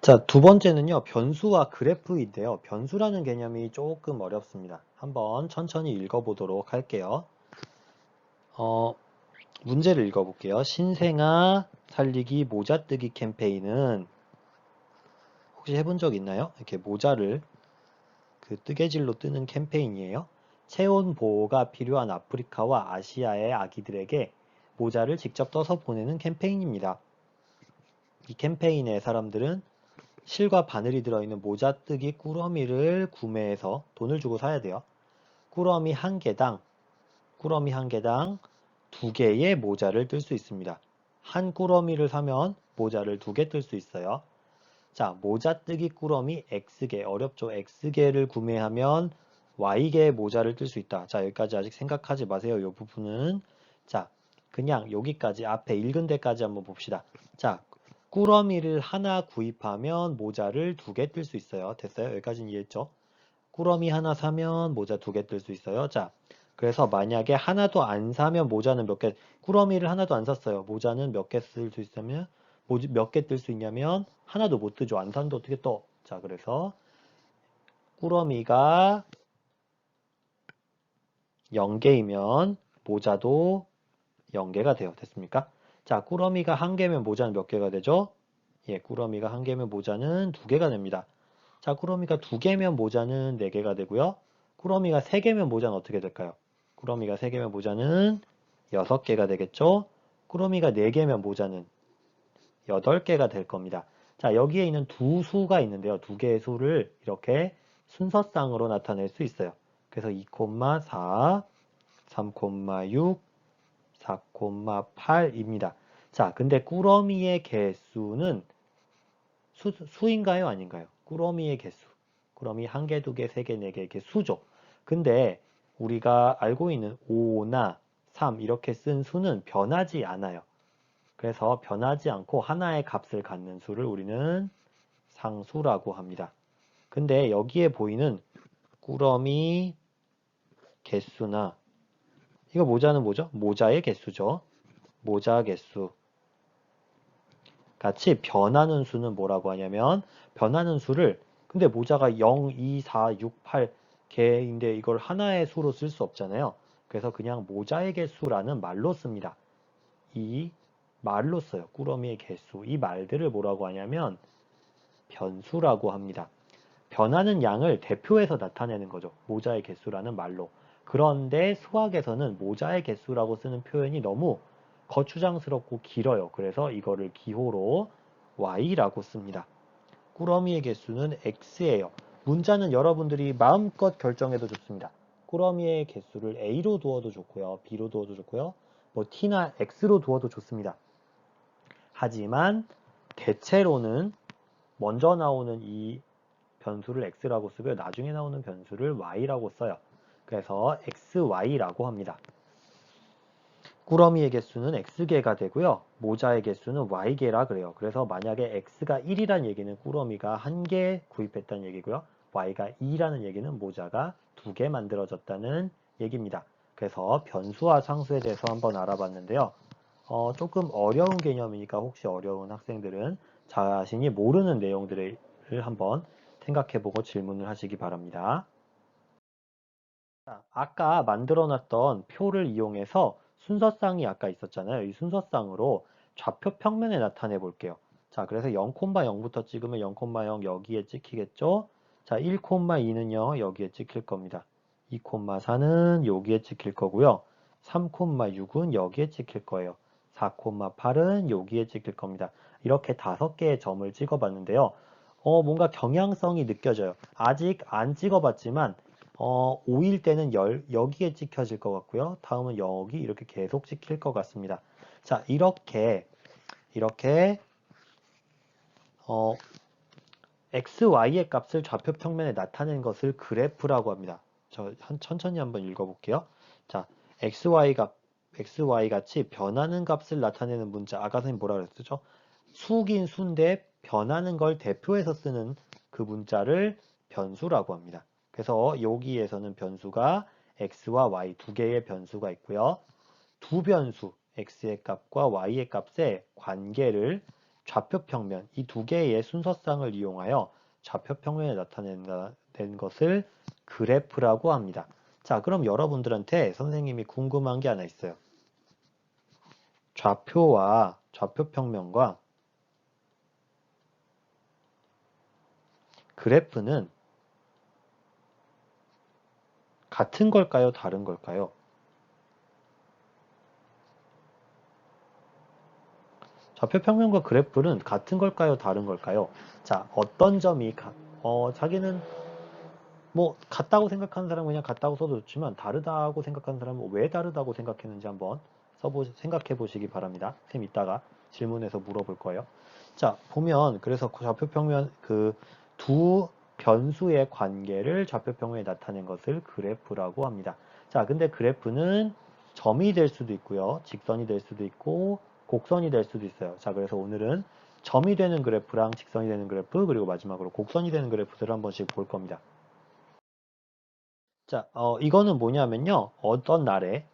자, 두 번째는요, 변수와 그래프인데요. 변수라는 개념이 조금 어렵습니다. 한번 천천히 읽어보도록 할게요. 문제를 읽어볼게요. 신생아 살리기 모자뜨기 캠페인은 혹시 해본 적 있나요? 이렇게 모자를 그 뜨개질로 뜨는 캠페인이에요. 체온 보호가 필요한 아프리카와 아시아의 아기들에게 모자를 직접 떠서 보내는 캠페인입니다. 이 캠페인의 사람들은 실과 바늘이 들어있는 모자뜨기 꾸러미를 구매해서 돈을 주고 사야 돼요. 꾸러미 한 개당 두 개의 모자를 뜰 수 있습니다. 한 꾸러미를 사면 모자를 두 개 뜰 수 있어요. 자, 모자뜨기 꾸러미 X개, 어렵죠? X개를 구매하면 Y개의 모자를 뜰 수 있다. 자, 여기까지 아직 생각하지 마세요. 이 부분은. 자, 그냥 여기까지 앞에 읽은 데까지 한번 봅시다. 자, 꾸러미를 하나 구입하면 모자를 두 개 뜰 수 있어요. 됐어요? 여기까지는 이해했죠? 꾸러미 하나 사면 모자 두 개 뜰 수 있어요. 자, 그래서 만약에 하나도 안 사면 모자는 몇 개, 꾸러미를 하나도 안 샀어요. 모자는 몇 개 쓸 수 있으면, 몇 개 뜰 수 있냐면 하나도 못 뜨죠. 안 샀는데 어떻게 떠? 자, 그래서 꾸러미가 0개이면 모자도 0개가 돼요. 됐습니까? 자, 꾸러미가 한 개면 모자는 몇 개가 되죠? 예, 꾸러미가 한 개면 모자는 두 개가 됩니다. 자, 꾸러미가 두 개면 모자는 네 개가 되고요. 꾸러미가 세 개면 모자는 어떻게 될까요? 꾸러미가 세 개면 모자는 여섯 개가 되겠죠? 꾸러미가 네 개면 모자는 여덟 개가 될 겁니다. 자, 여기에 있는 두 수가 있는데요. 두 개의 수를 이렇게 순서상으로 나타낼 수 있어요. 그래서 2,4, 3,6, 4,8입니다. 자, 근데 꾸러미의 개수는 수인가요? 아닌가요? 꾸러미의 개수. 꾸러미 한 개, 두 개, 세 개, 네 개, 이렇게 수죠. 근데 우리가 알고 있는 5나 3 이렇게 쓴 수는 변하지 않아요. 그래서 변하지 않고 하나의 값을 갖는 수를 우리는 상수라고 합니다. 근데 여기에 보이는 꾸러미 개수나 이거 모자는 뭐죠? 모자의 개수죠. 모자 개수. 같이 변하는 수는 뭐라고 하냐면 변하는 수를 근데 모자가 0, 2, 4, 6, 8 개인데 이걸 하나의 수로 쓸 수 없잖아요. 그래서 그냥 모자의 개수라는 말로 씁니다. 이 말로 써요. 꾸러미의 개수. 이 말들을 뭐라고 하냐면 변수라고 합니다. 변하는 양을 대표해서 나타내는 거죠. 모자의 개수라는 말로. 그런데 수학에서는 모자의 개수라고 쓰는 표현이 너무 거추장스럽고 길어요. 그래서 이거를 기호로 y라고 씁니다. 꾸러미의 개수는 x예요. 문자는 여러분들이 마음껏 결정해도 좋습니다. 꾸러미의 개수를 a로 두어도 좋고요. b로 두어도 좋고요. 뭐 t나 x로 두어도 좋습니다. 하지만 대체로는 먼저 나오는 이 변수를 x라고 쓰고요. 나중에 나오는 변수를 y라고 써요. 그래서 xy라고 합니다. 꾸러미의 개수는 x개가 되고요. 모자의 개수는 y개라 그래요. 그래서 만약에 x가 1이란 얘기는 꾸러미가 1개 구입했다는 얘기고요. y가 2라는 얘기는 모자가 2개 만들어졌다는 얘기입니다. 그래서 변수와 상수에 대해서 한번 알아봤는데요. 조금 어려운 개념이니까 혹시 어려운 학생들은 자신이 모르는 내용들을 한번 생각해보고 질문을 하시기 바랍니다. 자, 아까 만들어놨던 표를 이용해서 순서쌍이 아까 있었잖아요. 이 순서쌍으로 좌표 평면에 나타내 볼게요. 자, 그래서 0,0부터 찍으면 0,0 여기에 찍히겠죠? 자, 1,2는요, 여기에 찍힐 겁니다. 2,4는 여기에 찍힐 거고요. 3,6은 여기에 찍힐 거예요. 4,8은 여기에 찍힐 겁니다. 이렇게 5개의 점을 찍어봤는데요. 뭔가 경향성이 느껴져요. 아직 안 찍어봤지만 5일 때는 여기에 찍혀질 것 같고요. 다음은 여기 이렇게 계속 찍힐 것 같습니다. 자, 이렇게 어, x, y의 값을 좌표 평면에 나타낸 것을 그래프라고 합니다. 천천히 한번 읽어볼게요. 자, xy 같이 변하는 값을 나타내는 문자. 아까 선생님 뭐라 그랬죠? 수긴 수인데 변하는 걸 대표해서 쓰는 그 문자를 변수라고 합니다. 그래서 여기에서는 변수가 x와 y 두 개의 변수가 있고요. 두 변수 x의 값과 y의 값의 관계를 좌표평면 이 두 개의 순서쌍을 이용하여 좌표평면에 나타낸 것을 그래프라고 합니다. 자, 그럼 여러분들한테 선생님이 궁금한 게 하나 있어요. 좌표와 좌표평면과 그래프는 같은 걸까요? 다른 걸까요? 좌표평면과 그래프는 같은 걸까요? 다른 걸까요? 자, 어떤 점이 자기는 뭐 같다고 생각하는 사람은 그냥 같다고 써도 좋지만 다르다고 생각하는 사람은 왜 다르다고 생각했는지 한번 생각해 보시기 바랍니다. 쌤 이따가 질문에서 물어볼 거예요. 자, 보면 그래서 좌표평면 그 두 변수의 관계를 좌표평면에 나타낸 것을 그래프라고 합니다. 자, 근데 그래프는 점이 될 수도 있고요. 직선이 될 수도 있고 곡선이 될 수도 있어요. 자, 그래서 오늘은 점이 되는 그래프랑 직선이 되는 그래프 그리고 마지막으로 곡선이 되는 그래프들을 한 번씩 볼 겁니다. 자, 이거는 뭐냐면요. 어떤 날에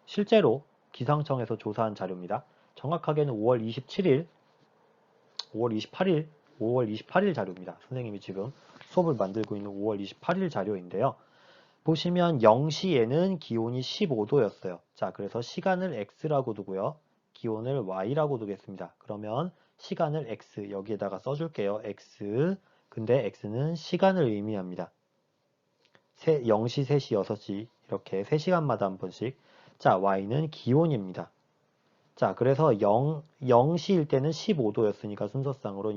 실제로 기상청에서 조사한 자료입니다. 정확하게는 5월 27일, 5월 28일, 5월 28일 자료입니다. 선생님이 지금 수업을 만들고 있는 5월 28일 자료인데요. 보시면 0시에는 기온이 15도였어요. 자, 그래서 시간을 x라고 두고요. 기온을 y라고 두겠습니다. 그러면 시간을 x 여기에다가 써줄게요. x. 근데 x는 시간을 의미합니다. 0시, 3시, 6시 이렇게 3시간마다 한 번씩. 자, y는 기온입니다. 자, 그래서 0시일 때는 15도였으니까 순서상으로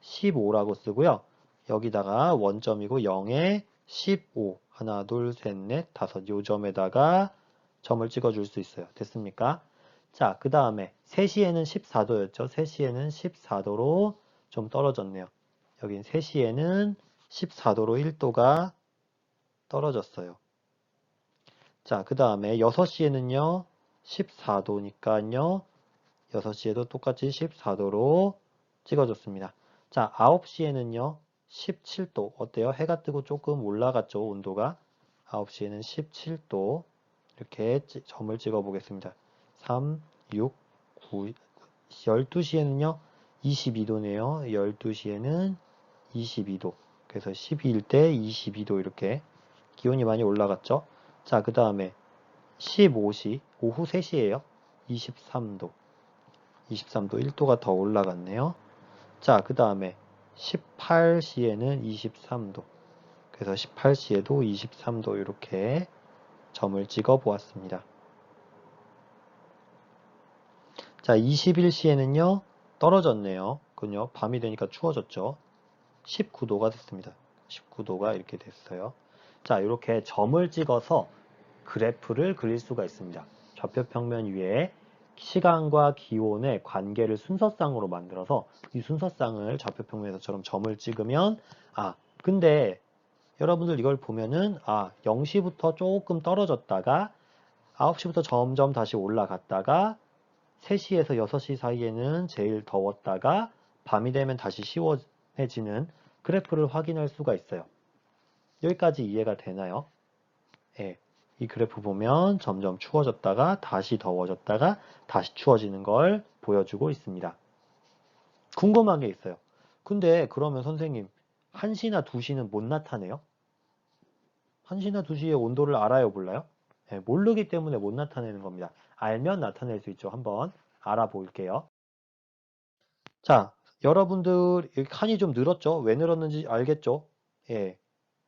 0,15라고 쓰고요. 여기다가 원점이고 0에 15 하나, 둘, 셋, 넷, 다섯 요 점에다가 점을 찍어줄 수 있어요. 됐습니까? 자, 그 다음에 3시에는 14도였죠. 3시에는 14도로 좀 떨어졌네요. 여긴 3시에는 14도로 1도가 떨어졌어요. 자, 그 다음에 6시에는요, 14도니까요, 6시에도 똑같이 14도로 찍어줬습니다. 자, 9시에는요, 17도. 어때요? 해가 뜨고 조금 올라갔죠, 온도가. 9시에는 17도. 이렇게 점을 찍어 보겠습니다. 3, 6, 9, 12시에는요, 22도네요. 12시에는 22도. 그래서 12일 때 22도 이렇게 기온이 많이 올라갔죠. 자, 그 다음에 15시, 오후 3시에요. 23도. 23도 1도가 더 올라갔네요. 자, 그 다음에 18시에는 23도. 그래서 18시에도 23도 이렇게 점을 찍어 보았습니다. 자, 21시에는요, 떨어졌네요. 그군요. 밤이 되니까 추워졌죠. 19도가 됐습니다. 19도가 이렇게 됐어요. 자, 이렇게 점을 찍어서 그래프를 그릴 수가 있습니다. 좌표평면 위에 시간과 기온의 관계를 순서쌍으로 만들어서 이 순서쌍을 좌표평면에서처럼 점을 찍으면 근데 여러분들 이걸 보면은 0시부터 조금 떨어졌다가 9시부터 점점 다시 올라갔다가 3시에서 6시 사이에는 제일 더웠다가 밤이 되면 다시 시원해지는 그래프를 확인할 수가 있어요. 여기까지 이해가 되나요? 예. 이 그래프 보면 점점 추워졌다가 다시 더워졌다가 다시 추워지는 걸 보여주고 있습니다. 궁금한 게 있어요. 근데 그러면 선생님 1시나 2시는 못 나타내요? 1시나 2시의 온도를 알아요, 몰라요? 네, 모르기 때문에 못 나타내는 겁니다. 알면 나타낼 수 있죠. 한번 알아볼게요. 자, 여러분들 칸이 좀 늘었죠? 왜 늘었는지 알겠죠? 예.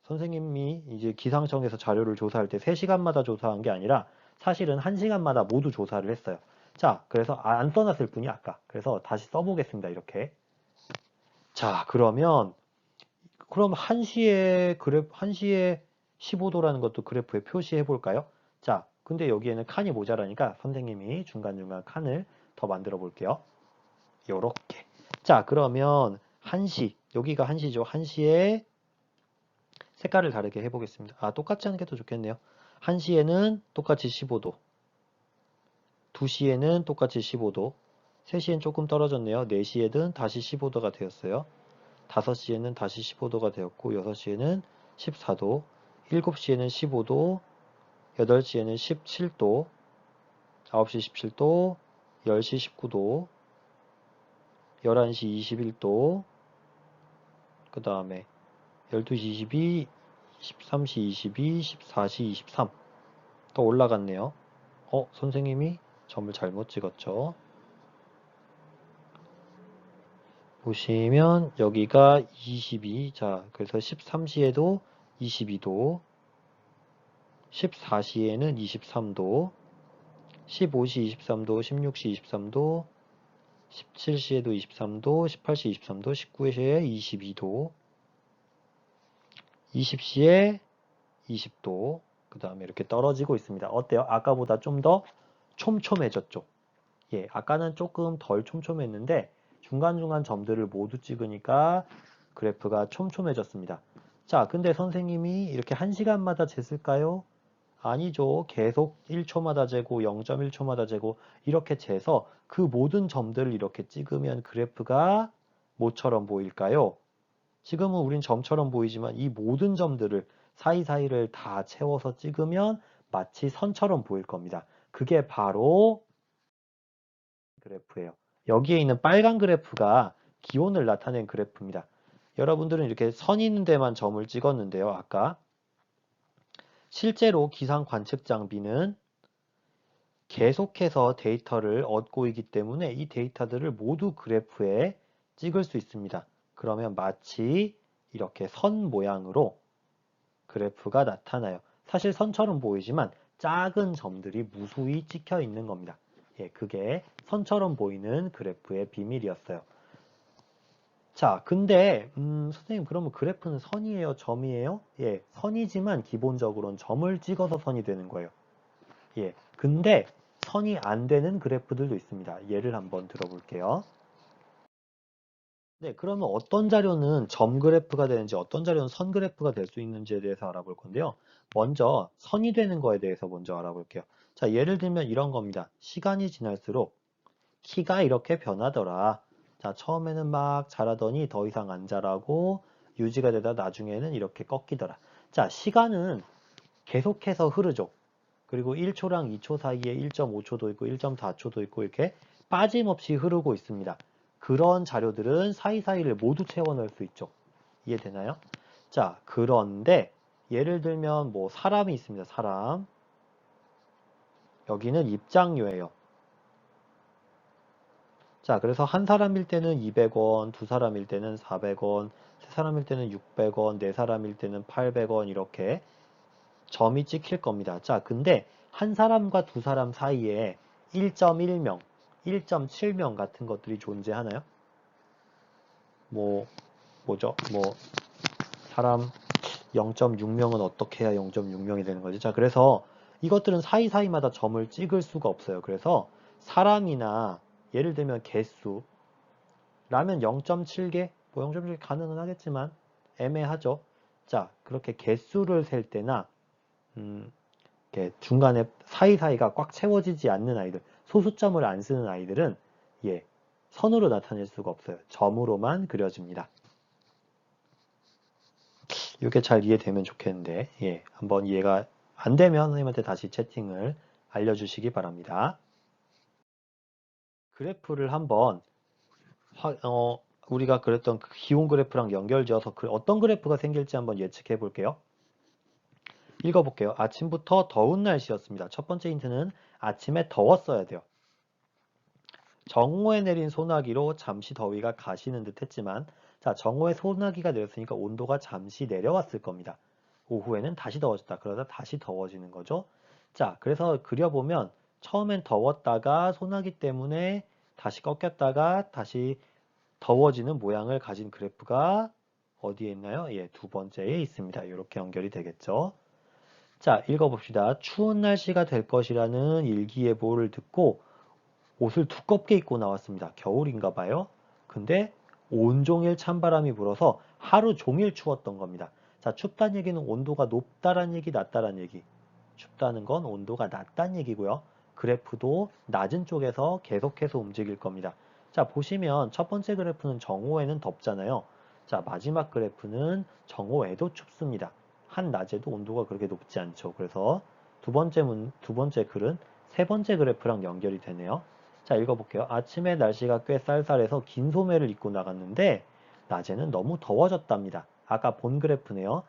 선생님이 이제 기상청에서 자료를 조사할 때 3시간마다 조사한 게 아니라 사실은 1시간마다 모두 조사를 했어요. 자, 그래서 안 써놨을 뿐이 아까. 그래서 다시 써보겠습니다. 이렇게. 자, 그럼 1시에 15도라는 것도 그래프에 표시해 볼까요? 자, 근데 여기에는 칸이 모자라니까 선생님이 중간중간 칸을 더 만들어 볼게요. 요렇게. 자, 그러면 1시, 여기가 1시죠. 1시에 색깔을 다르게 해보겠습니다. 똑같이 하는 게 더 좋겠네요. 1시에는 똑같이 15도, 2시에는 똑같이 15도, 3시엔 조금 떨어졌네요. 4시에는 다시 15도가 되었어요. 5시에는 다시 15도가 되었고 6시에는 14도, 7시에는 15도, 8시에는 17도, 9시 17도, 10시 19도, 11시 21도, 그 다음에 12시 22, 13시 22, 14시 23. 더 올라갔네요. 선생님이 점을 잘못 찍었죠. 보시면 여기가 22, 자, 그래서 13시에도 22도, 14시에는 23도, 15시 23도, 16시 23도, 17시에도 23도, 18시 23도, 19시에 22도, 20시에 20도, 그 다음에 이렇게 떨어지고 있습니다. 어때요? 아까보다 좀 더 촘촘해졌죠? 예, 아까는 조금 덜 촘촘했는데 중간중간 점들을 모두 찍으니까 그래프가 촘촘해졌습니다. 자, 근데 선생님이 이렇게 1시간마다 쟀을까요? 아니죠. 계속 1초마다 재고 0.1초마다 재고 이렇게 재서 그 모든 점들을 이렇게 찍으면 그래프가 뭐처럼 보일까요? 지금은 우린 점처럼 보이지만 이 모든 점들을 사이사이를 다 채워서 찍으면 마치 선처럼 보일 겁니다. 그게 바로 그래프예요. 여기에 있는 빨간 그래프가 기온을 나타낸 그래프입니다. 여러분들은 이렇게 선 있는 데만 점을 찍었는데요. 아까 실제로 기상 관측 장비는 계속해서 데이터를 얻고 있기 때문에 이 데이터들을 모두 그래프에 찍을 수 있습니다. 그러면 마치 이렇게 선 모양으로 그래프가 나타나요. 사실 선처럼 보이지만 작은 점들이 무수히 찍혀 있는 겁니다. 예, 그게 선처럼 보이는 그래프의 비밀이었어요. 자, 근데 선생님 그러면 그래프는 선이에요, 점이에요? 예, 선이지만 기본적으로는 점을 찍어서 선이 되는 거예요. 예, 근데 선이 안 되는 그래프들도 있습니다. 예를 한번 들어볼게요. 네, 그러면 어떤 자료는 점 그래프가 되는지 어떤 자료는 선 그래프가 될 수 있는지에 대해서 알아볼 건데요. 먼저 선이 되는 거에 대해서 먼저 알아볼게요. 자, 예를 들면 이런 겁니다. 시간이 지날수록 키가 이렇게 변하더라. 자, 처음에는 막 자라더니 더 이상 안 자라고 유지가 되다 나중에는 이렇게 꺾이더라. 자, 시간은 계속해서 흐르죠. 그리고 1초랑 2초 사이에 1.5초도 있고 1.4초도 있고 이렇게 빠짐없이 흐르고 있습니다. 그런 자료들은 사이사이를 모두 채워 넣을 수 있죠. 이해되나요? 자, 그런데 예를 들면 뭐 사람이 있습니다. 사람. 여기는 입장료예요. 자, 그래서 한 사람일 때는 200원, 두 사람일 때는 400원, 세 사람일 때는 600원, 네 사람일 때는 800원 이렇게 점이 찍힐 겁니다. 자, 근데 한 사람과 두 사람 사이에 1.1명, 1.7명 같은 것들이 존재하나요? 뭐죠? 사람 0.6명은 어떻게 해야 0.6명이 되는 거지? 자, 그래서 이것들은 사이사이마다 점을 찍을 수가 없어요. 그래서 사람이나 예를 들면 개수, 라면 0.7개? 뭐 0.7개 가능은 하겠지만 애매하죠. 자, 그렇게 개수를 셀 때나 이렇게 중간에 사이사이가 꽉 채워지지 않는 아이들, 소수점을 안 쓰는 아이들은 예, 선으로 나타낼 수가 없어요. 점으로만 그려집니다. 이게 잘 이해되면 좋겠는데, 예, 한번 이해가 안 되면 선생님한테 다시 채팅을 알려주시기 바랍니다. 그래프를 한번 우리가 그랬던 그 기온 그래프랑 연결지어서 어떤 그래프가 생길지 한번 예측해 볼게요. 읽어볼게요. 아침부터 더운 날씨였습니다. 첫 번째 힌트는 아침에 더웠어야 돼요. 정오에 내린 소나기로 잠시 더위가 가시는 듯 했지만 자, 정오에 소나기가 내렸으니까 온도가 잠시 내려왔을 겁니다. 오후에는 다시 더워졌다. 그러다 다시 더워지는 거죠. 자, 그래서 그려보면 처음엔 더웠다가 소나기 때문에 다시 꺾였다가 다시 더워지는 모양을 가진 그래프가 어디에 있나요? 예, 두 번째에 있습니다. 이렇게 연결이 되겠죠. 자, 읽어봅시다. 추운 날씨가 될 것이라는 일기예보를 듣고 옷을 두껍게 입고 나왔습니다. 겨울인가 봐요. 근데 온종일 찬바람이 불어서 하루 종일 추웠던 겁니다. 자, 춥다는 얘기는 온도가 높다란 얘기, 낮다란 얘기. 춥다는 건 온도가 낮다는 얘기고요. 그래프도 낮은 쪽에서 계속해서 움직일 겁니다. 자, 보시면 첫 번째 그래프는 정오에는 덥잖아요. 자, 마지막 그래프는 정오에도 춥습니다. 한낮에도 온도가 그렇게 높지 않죠. 그래서 두 번째 글은 세 번째 그래프랑 연결이 되네요. 자, 읽어볼게요. 아침에 날씨가 꽤 쌀쌀해서 긴 소매를 입고 나갔는데 낮에는 너무 더워졌답니다. 아까 본 그래프네요.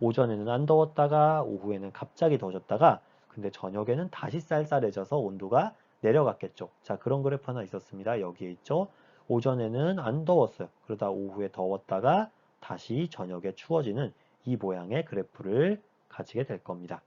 오전에는 안 더웠다가 오후에는 갑자기 더워졌다가 근데 저녁에는 다시 쌀쌀해져서 온도가 내려갔겠죠. 자, 그런 그래프 하나 있었습니다. 여기에 있죠. 오전에는 안 더웠어요. 그러다 오후에 더웠다가 다시 저녁에 추워지는 이 모양의 그래프를 가지게 될 겁니다.